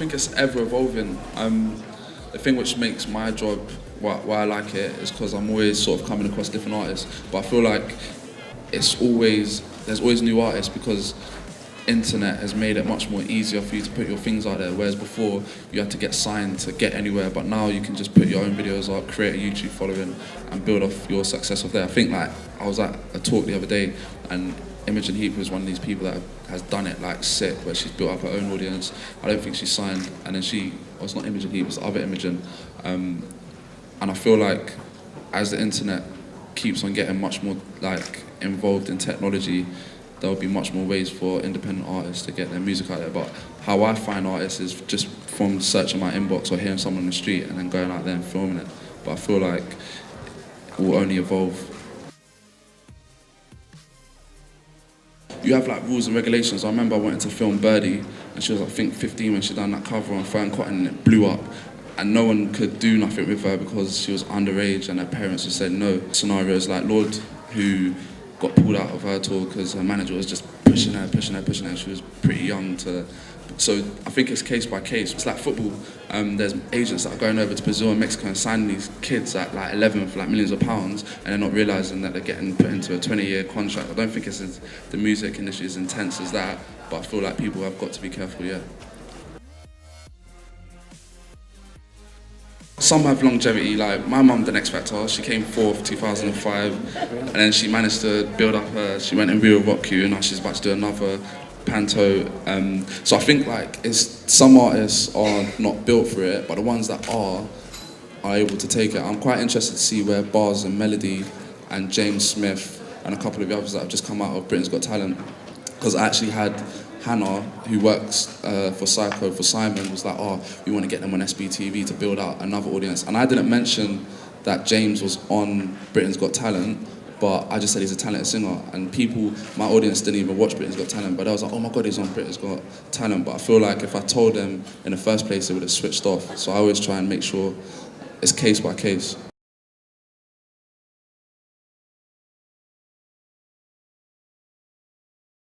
think it's ever evolving. The thing which makes my job why I like it is because I'm always sort of coming across different artists. But I feel like there's always new artists because internet has made it much more easier for you to put your things out there. Whereas before you had to get signed to get anywhere, but now you can just put your own videos out, create a YouTube following, and build off your success off there. I think like I was at a talk the other day, and Imogen Heap was one of these people that has done it like sick, where she's built up her own audience. I don't think she's signed, and then it's not Imogen Heap, it's the other Imogen. And I feel like as the internet keeps on getting much more like involved in technology, there will be much more ways for independent artists to get their music out there. But how I find artists is just from searching my inbox or hearing someone on the street and then going out there and filming it. But I feel like it will only evolve. You have like rules and regulations. I remember I wanted to film Birdie, and she was I think 15 when she done that cover on Fern Cotton, and it blew up. And no one could do nothing with her because she was underage and her parents just said no. Scenarios like Lord, who got pulled out of her tour because her manager was just pushing her, and she was pretty young to. So I think it's case by case. It's like football. There's agents that are going over to Brazil and Mexico and signing these kids at like 11 for like millions of pounds, and they're not realising that they're getting put into a 20-year contract. I don't think the music industry is as intense as that, but I feel like people have got to be careful, yeah. Some have longevity, like my mum did X Factor, she came 4th 2005, and then she managed to build up she went in Real Rock You, and now she's about to do another panto. So I think like some artists are not built for it, but the ones that are able to take it. I'm quite interested to see where Bars and Melody and James Smith and a couple of the others that have just come out of Britain's Got Talent, because I actually had Hannah, who works for Psycho, for Simon, was like, we want to get them on SBTV to build out another audience. And I didn't mention that James was on Britain's Got Talent, but I just said he's a talented singer. And people, my audience didn't even watch Britain's Got Talent, but I was like, oh my God, he's on Britain's Got Talent. But I feel like if I told them in the first place, they would have switched off. So I always try and make sure it's case by case.